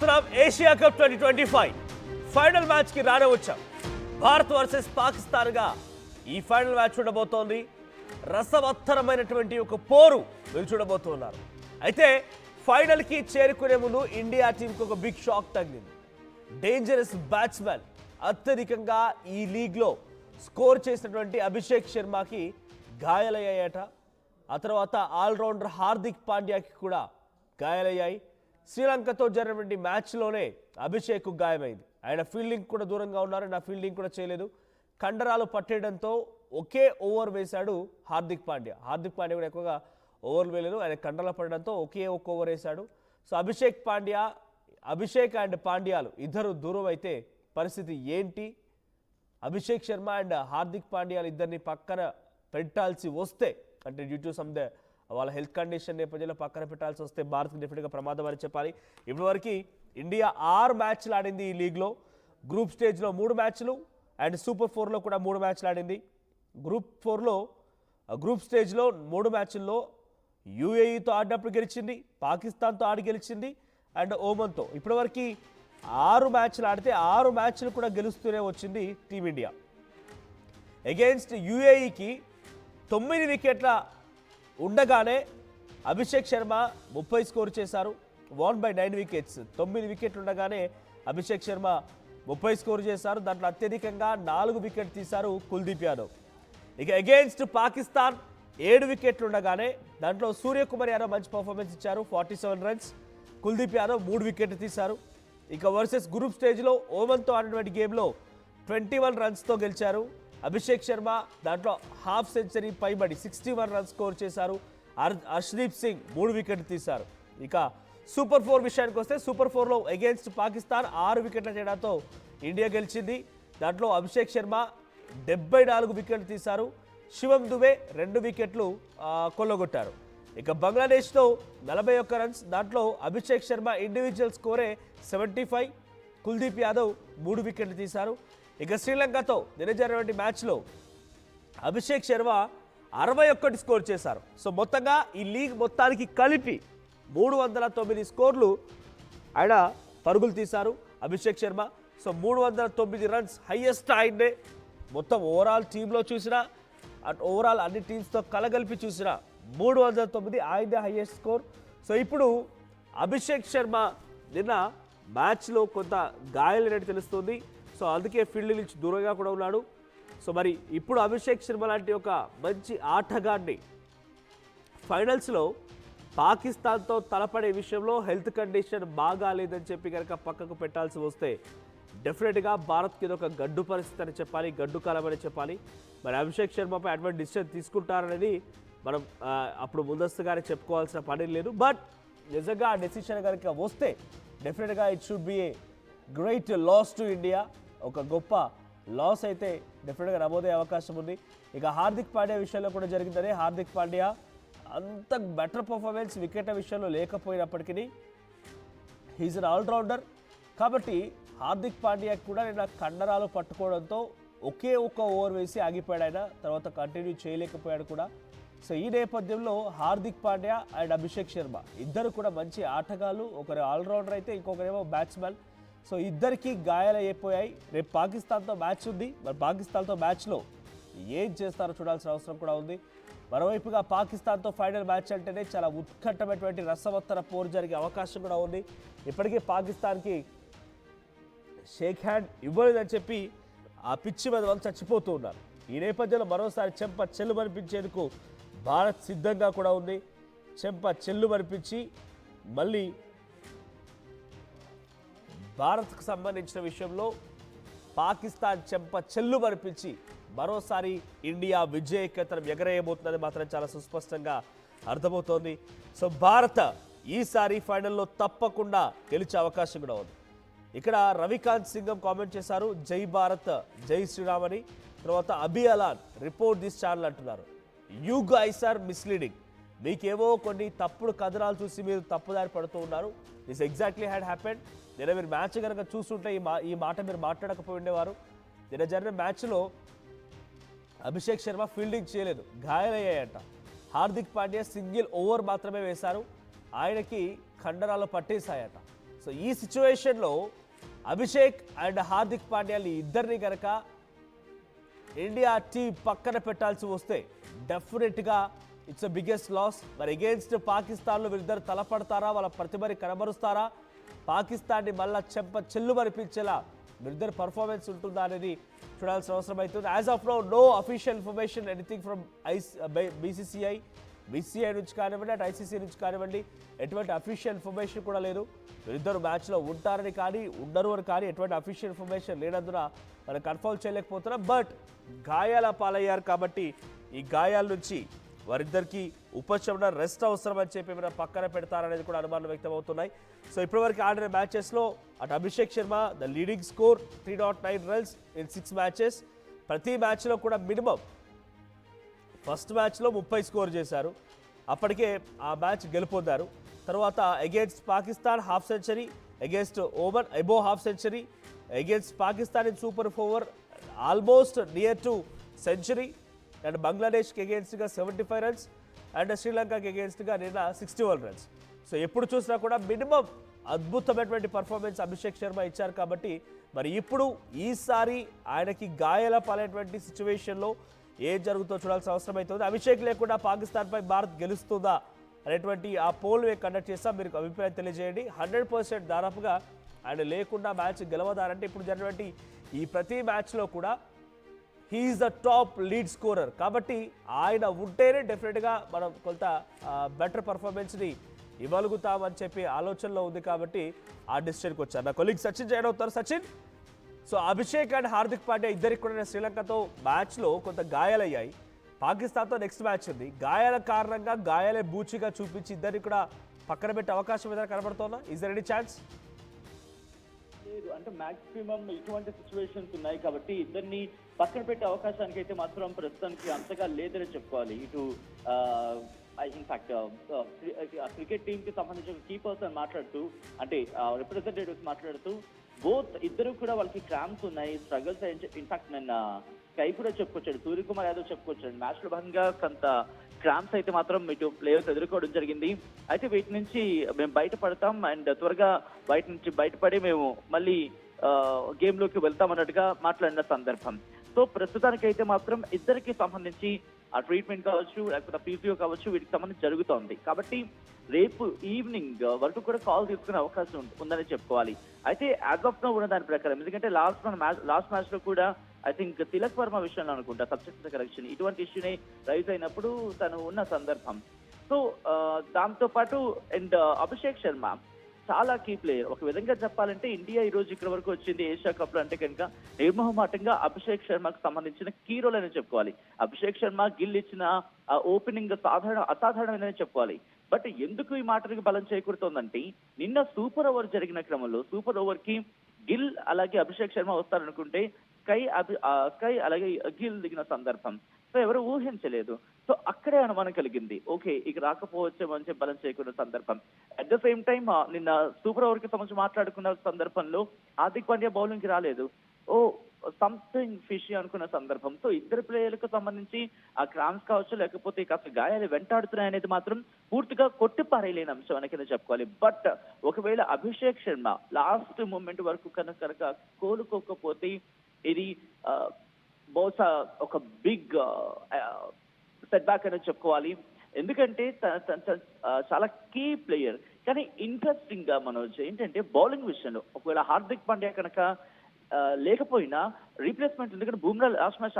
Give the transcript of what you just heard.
Asia cup 2025 final match కి రానే వచ్చాం. భారత్ వర్సెస్ పాకిస్తాన్ గా ఈ ఫైనల్ మ్యాచ్ ఉండబోతోంది. రసవత్తరమైనటువంటి ఒక పోరు మీరు చూడబోతున్నారు. అయితే ఫైనల్ కి చేరుకునే ముందు ఇండియా టీం కు ఒక బిగ్ షాక్ తగిలింది. డేంజరస్ బ్యాట్స్మెన్ అత్యధికంగా ఈ లీగ్ లో స్కోర్ చేసినటువంటి అభిషేక్ శర్మకి గాయాలయ్యాయట. ఆ తర్వాత ఆల్రౌండర్ హార్దిక్ పాండ్యాకి కూడా గాయాలయ్యాయి. శ్రీలంకతో జరిగినటువంటి మ్యాచ్లోనే అభిషేక్ గాయమైంది. ఆయన ఫీల్డింగ్ కూడా దూరంగా ఉన్నారు, నా ఫీల్డింగ్ కూడా చేయలేదు. కండరాలు పట్టేయడంతో ఒకే ఓవర్ వేశాడు హార్దిక్ పాండ్యా. హార్దిక్ పాండ్యా కూడా ఎక్కువగా ఓవర్లు వేయలేదు, ఆయన కండరాలు పడడంతో ఒకే ఒక ఓవర్ వేశాడు. సో అభిషేక్ అండ్ పాండ్యాలు ఇద్దరు దూరం అయితే పరిస్థితి ఏంటి? అభిషేక్ శర్మ అండ్ హార్దిక్ పాండ్యాలు ఇద్దరిని పక్కన పెట్టాల్సి వస్తే, అంటే డ్యూ టు సమ్ వాళ్ళ హెల్త్ కండిషన్ నేపథ్యంలో పక్కన పెట్టాల్సి వస్తే భారత్కి డెఫినెట్గా ప్రమాదం అని చెప్పాలి. ఇప్పటివరకు ఇండియా 6 మ్యాచ్లు ఆడింది ఈ లీగ్లో. గ్రూప్ స్టేజ్లో 3 మ్యాచ్లు అండ్ సూపర్ 4లో కూడా 3 మ్యాచ్లు ఆడింది. గ్రూప్ స్టేజ్లో 3 మ్యాచ్ల్లో యూఏఈతో ఆడినప్పుడు గెలిచింది, పాకిస్తాన్తో ఆడి గెలిచింది అండ్ ఓమన్తో. ఇప్పటివరకు 6 మ్యాచ్లు ఆడితే 6 మ్యాచ్లు కూడా గెలుస్తూనే వచ్చింది టీమిండియా. అగెయిన్స్ట్ యూఏఈకి 9 వికెట్ల ఉండగానే అభిషేక్ శర్మ 30 స్కోర్ చేశారు. 1/9 వికెట్స్, 9 వికెట్లు ఉండగానే అభిషేక్ శర్మ 30 స్కోర్ చేశారు. దాంట్లో అత్యధికంగా 4 వికెట్ తీశారు కుల్దీప్ యాదవ్. ఇక అగెయిన్స్ట్ పాకిస్తాన్ 7 వికెట్లు ఉండగానే దాంట్లో సూర్యకుమార్ యాదవ్ మంచి పర్ఫార్మెన్స్ ఇచ్చారు, 47 రన్స్. కుల్దీప్ యాదవ్ 3 వికెట్లు తీశారు. ఇక వర్సెస్ గ్రూప్ స్టేజ్లో ఓమన్తో ఆడినటువంటి గేమ్లో 21 రన్స్తో గెలిచారు. అభిషేక్ శర్మ దాంట్లో హాఫ్ సెంచరీ పైబడి 61 రన్స్ స్కోర్ చేశారు. హర్షదీప్ సింగ్ 3 వికెట్లు తీశారు. ఇక సూపర్ 4 విషయానికి వస్తే సూపర్ 4లో అగెయిన్స్ట్ పాకిస్తాన్ 6 వికెట్ల తేడాతో ఇండియా గెలిచింది. దాంట్లో అభిషేక్ శర్మ 74 వికెట్లు తీశారు. శివం దుబే 2 వికెట్లు కొల్లగొట్టారు. ఇక బంగ్లాదేశ్తో 41 రన్స్, దాంట్లో అభిషేక్ శర్మ ఇండివిజువల్ స్కోరే 75, కుల్దీప్ యాదవ్ 3 వికెట్లు తీశారు. ఇక శ్రీలంకతో నిన్న జరిగినటువంటి మ్యాచ్లో అభిషేక్ శర్మ 61 స్కోర్ చేశారు. సో మొత్తంగా ఈ లీగ్ మొత్తానికి కలిపి 309 స్కోర్లు ఆయన పరుగులు తీశారు Abhishek Sharma. So 309 runs highest ఆయన్నే. మొత్తం ఓవరాల్ టీంలో చూసినా, ఓవరాల్ అన్ని టీమ్స్తో కలగలిపి చూసినా 309 ఆయనే హైయెస్ట్ స్కోర్. సో ఇప్పుడు అభిషేక్ శర్మ నిన్న మ్యాచ్లో కొంత గాయాలైనట్టు తెలుస్తుంది. సో అందుకే ఫీల్డ్ నుంచి దూరంగా కూడా ఉన్నాడు. సో మరి ఇప్పుడు అభిషేక్ శర్మ లాంటి ఒక మంచి ఆటగాడిని ఫైనల్స్లో పాకిస్తాన్తో తలపడే విషయంలో హెల్త్ కండిషన్ బాగా లేదని చెప్పి కనుక పక్కకు పెట్టాల్సి వస్తే డెఫినెట్గా భారత్కి ఇది ఒక గడ్డు పరిస్థితి అని చెప్పాలి, గడ్డు కాలం అని చెప్పాలి. మరి అభిషేక్ శర్మపై అటువంటి డిసిషన్ తీసుకుంటారనేది మనం అప్పుడు ముందస్తుగానే చెప్పుకోవాల్సిన పని లేదు. బట్ నిజంగా ఆ డెసిషన్ కనుక వస్తే డెఫినెట్గా it should be a great loss to India. ఒక గొప్ప లాస్ అయితే డెఫినెట్గా నమోదయ్యే అవకాశం ఉంది. ఇక హార్దిక్ పాండ్యా విషయంలో కూడా జరిగిందని, హార్దిక్ పాండ్యా అంత బెటర్ పర్ఫార్మెన్స్ వికెట్ల విషయంలో లేకపోయినప్పటికీ హీజ్ అన్ ఆల్రౌండర్ కాబట్టి హార్దిక్ పాండ్యాకి కూడా నిన్న కండరాలు పట్టుకోవడంతో ఒకే ఒక ఓవర్ వేసి ఆగిపోయాడు ఆయన, తర్వాత కంటిన్యూ చేయలేకపోయాడు కూడా. సో ఈ నేపథ్యంలో హార్దిక్ పాండ్యా అండ్ అభిషేక్ శర్మ ఇద్దరు కూడా మంచి ఆటగాళ్ళు, ఒకరు ఆల్రౌండర్ అయితే ఇంకొకరేమో బ్యాట్స్మెన్. సో ఇద్దరికి గాయాలైపోయాయి. రేపు పాకిస్తాన్తో మ్యాచ్ ఉంది. మరి పాకిస్తాన్తో మ్యాచ్లో ఏం చేస్తారో చూడాల్సిన అవసరం కూడా ఉంది. మరోవైపుగా పాకిస్తాన్తో ఫైనల్ మ్యాచ్ అంటేనే చాలా ఉత్కంఠమైనటువంటి రసవత్తర పోరు జరిగే అవకాశం కూడా ఉంది. ఇప్పటికే పాకిస్తాన్కి షేక్ హ్యాండ్ ఇవ్వలేదని చెప్పి ఆ పిచ్చి మీద వాళ్ళు చచ్చిపోతూ ఉన్నారు. ఈ నేపథ్యంలో మరోసారి చెంప చెల్లు మనిపించేందుకు భారత్ సిద్ధంగా కూడా ఉంది. చెంప చెల్లు మనిపించి మళ్ళీ భారత్కు సంబంధించిన విషయంలో పాకిస్తాన్ చెంప చెల్లు మనిపించి మరోసారి ఇండియా విజయకేతనం ఎగరేయబోతుందని మాత్రం చాలా సుస్పష్టంగా అర్థమవుతోంది. సో భారత్ ఈసారి ఫైనల్లో తప్పకుండా గెలిచే అవకాశం కూడా ఉంది. ఇక్కడ రవికాంత్ సింగం కామెంట్ చేశారు, జై భారత్ జై శ్రీరామ్ అని. తర్వాత అబి అలాన్ రిపోర్ట్ దిస్ ఛానల్ అంటున్నారు, యూ గైస్ ఆర్ మిస్లీడింగ్. మీకేవో కొన్ని తప్పుడు కథనాలు చూసి మీరు తప్పుదారి పడుతూ ఉన్నారు. This exactly had happened. నిన్న మీరు మ్యాచ్ కనుక చూస్తుంటే ఈ మాట మీరు మాట్లాడకపోయి ఉండేవారు. నిన్న జరిగిన మ్యాచ్లో అభిషేక్ శర్మ ఫీల్డింగ్ చేయలేదు, గాయాలయ్యాయంట. హార్దిక్ పాండ్యా సింగిల్ ఓవర్ మాత్రమే వేశారు, ఆయనకి కండరాలు పట్టేశాయట. సో ఈ సిచ్యువేషన్లో అభిషేక్ అండ్ హార్దిక్ పాండ్యాని ఇద్దరిని కనుక ఇండియా టీం పక్కన పెట్టాల్సి వస్తే డెఫినెట్గా ఇట్స్ అ బిగ్గెస్ట్ లాస్. మరి అగేన్స్ట్ పాకిస్తాన్లో వీరిద్దరు తలపడతారా, వాళ్ళ ప్రతిభని కనబరుస్తారా, పాకిస్తాన్ని మళ్ళా చెల్లు మరిపించేలా వీరిద్దరు పర్ఫార్మెన్స్ ఉంటుందా అనేది చూడాల్సిన అవసరం అవుతుంది. As of no no official information anything from BCCI నుంచి కానివ్వండి, అటు ఐసీసీ నుంచి కానివ్వండి, ఎటువంటి అఫీషియల్ ఇన్ఫర్మేషన్ కూడా లేదు. వీరిద్దరు మ్యాచ్లో ఉంటారని కానీ ఉండరు అని కానీ ఎటువంటి అఫీషియల్ ఇన్ఫర్మేషన్ లేనందున మనం కన్ఫర్మ్ చేయలేకపోతున్నాం. బట్ గాయాల పాలయ్యారు కాబట్టి ఈ గాయాల నుంచి వారిద్దరికి ఉపశమన రెస్ట్ అవసరం అని చెప్పి మనం పక్కన పెడతారనేది కూడా అనుమానాలు వ్యక్తం అవుతున్నాయి. సో ఇప్పటివరకు ఆడిన మ్యాచెస్లో అటు Abhishek Sharma the leading score 3.9 runs in 6 matches. ప్రతి మ్యాచ్లో కూడా మినిమం ఫస్ట్ మ్యాచ్లో 30 స్కోర్ చేశారు, అప్పటికే ఆ మ్యాచ్ గెలుపొందారు. తర్వాత against Pakistan half century, against Oman అబో half century, against Pakistan in super over almost near to century, and బంగ్లాదేశ్కి అగేన్స్ట్గా 75 రన్స్ అండ్ శ్రీలంకకి అగేన్స్ట్గా నిన్న 61 రన్స్. సో ఎప్పుడు చూసినా కూడా మినిమం అద్భుతమైనటువంటి పర్ఫార్మెన్స్ అభిషేక్ శర్మ ఇచ్చారు. కాబట్టి మరి ఇప్పుడు ఈసారి ఆయనకి గాయాల పాలైనటువంటి సిచ్యువేషన్లో ఏం జరుగుతుందో చూడాల్సిన అవసరం అవుతుంది. అభిషేక్ లేకుండా పాకిస్తాన్పై భారత్ గెలుస్తుందా అనేటువంటి ఆ పోల్ కండక్ట్ చేస్తాం. మీరు అభిప్రాయం తెలియజేయండి. 100% దాదాపుగా ఆయన లేకుండా మ్యాచ్ గెలవదారంటే ఇప్పుడు జరిగినటువంటి ఈ ప్రతి మ్యాచ్లో కూడా he's the top lead scorer. కాబట్టి ఆయన ఉంటేనే డెఫినెట్గా మనం కొంత బెటర్ పర్ఫార్మెన్స్ని ఇవ్వగలుగుతామని చెప్పి ఆలోచనలో ఉంది. కాబట్టి ఆ డిసిషన్కి వచ్చారు. నా కొలీగ్ సచిన్ జాయిన్ అవుతారు. సచిన్, సో అభిషేక్ అండ్ హార్దిక్ పాండ్యా ఇద్దరికి కూడా శ్రీలంకతో మ్యాచ్లో కొంత గాయాలయ్యాయి. పాకిస్తాన్తో నెక్స్ట్ మ్యాచ్ ఉంది. గాయాల కారణంగా గాయాలే బూచిగా చూపించి ఇద్దరికి కూడా పక్కన పెట్టే అవకాశం ఏదైనా కనబడుతుందా? Is there any chance? లేదు, అంటే మాక్సిమం ఇటువంటి సిచ్యువేషన్స్ ఉన్నాయి కాబట్టి ఇద్దరిని పక్కన పెట్టే అవకాశానికి అయితే మాత్రం ప్రస్తుతానికి అంతగా లేదని చెప్పుకోవాలి. ఇటు ఇన్ఫాక్ట్ క్రికెట్ టీమ్ కి సంబంధించిన కీ పర్సన్ మాట్లాడుతూ, అంటే రిప్రజెంటేటివ్స్ మాట్లాడుతూ, బోత్ ఇద్దరు కూడా వాళ్ళకి క్రాంప్స్ ఉన్నాయి, స్ట్రగల్స్. ఇన్ఫాక్ట్ నిన్న స్కై కూడా చెప్పుకొచ్చాడు, సూర్యకుమార్ యాదవ్ చెప్పుకొచ్చాడు, మ్యాచ్ లో భాగంగా కొంత క్రాంప్స్ అయితే మాత్రం ఇటు ప్లేయర్స్ ఎదుర్కోవడం జరిగింది. అయితే వీటి నుంచి మేము బయటపడతాం అండ్ త్వరగా బయట నుంచి బయటపడి మేము మళ్ళీ గేమ్ లోకి వెళ్తామన్నట్టుగా మాట్లాడిన సందర్భం. సో ప్రస్తుతానికైతే మాత్రం ఇద్దరికి సంబంధించి ఆ ట్రీట్మెంట్ కావచ్చు, లేకపోతే ఫిజియో కావచ్చు, వీటికి సంబంధించి జరుగుతోంది. కాబట్టి రేపు ఈవినింగ్ వరకు కూడా కాల్ తీసుకునే అవకాశం ఉందని చెప్పుకోవాలి. అయితే యాజ్ ఆఫ్ నో ఉన్న దాని ప్రకారం, ఎందుకంటే లాస్ట్ మ్యాచ్ లో కూడా ఐ థింక్ తిలక్ వర్మ విషయంలో అనుకుంటా సబ్జెక్ట్ కరెక్షన్ ఇటువంటి ఇష్యూనే రైజ్ అయినప్పుడు తను ఉన్న సందర్భం. సో దాంతో పాటు అండ్ అభిషేక్ శర్మ చాలా కీ ప్లేయర్. ఒక విధంగా చెప్పాలంటే ఇండియా ఈ రోజు ఇక్కడ వరకు వచ్చింది ఏషియా కప్ లో అంటే కనుక నిర్మోహమాటంగా అభిషేక్ శర్మకు సంబంధించిన కీ రోల్ అని చెప్పుకోవాలి. అభిషేక్ శర్మ గిల్ ఇచ్చిన ఓపెనింగ్ అసాధారణమైనదని చెప్పుకోవాలి. బట్ ఎందుకు ఈ మాటలకు బలం చేకూరుతోందంటే, నిన్న సూపర్ ఓవర్ జరిగిన క్రమంలో సూపర్ ఓవర్ కి గిల్ అలాగే అభిషేక్ శర్మ వస్తారనుకుంటే స్కై అలాగే గిల్ దిగిన సందర్భం. సో ఎవరు ఊహించలేదు. సో అక్కడే అనుమానం కలిగింది, ఓకే ఇక రాకపోవచ్చేమో అని చెప్పి బలం చేకూరిన సందర్భం. అట్ ద సేమ్ టైం నిన్న సూపర్ ఓవర్ కి సంబంధించి మాట్లాడుకున్న సందర్భంలో హార్దిక్ పాండ్యా బౌలింగ్ కి రాలేదు. సంథింగ్ ఫిషీ అనుకున్న సందర్భం. సో ఇద్దరు ప్లేయర్లకు సంబంధించి ఆ క్రామ్స్ కావచ్చు, లేకపోతే కాస్త గాయాలు వెంటాడుతున్నాయి అనేది మాత్రం పూర్తిగా కొట్టిపారేయలేని అంశం అని కింద చెప్పుకోవాలి. బట్ ఒకవేళ అభిషేక్ శర్మ లాస్ట్ మూమెంట్ వరకు కనుక కోలుకోకపోతే ఇది బహుశా ఒక బిగ్ సెట్ బ్యాక్ అనేది చెప్పుకోవాలి. ఎందుకంటే చాలా కీ ప్లేయర్. కానీ ఇంట్రెస్టింగ్ గా మనోజ్ ఏంటంటే బౌలింగ్ విషయంలో ఒకవేళ హార్దిక్ పాండ్యా కనుక లేకపోయినా రీప్లేస్మెంట్, ఎందుకంటే బుమ్రా లాస్ట్ మ్యాచ్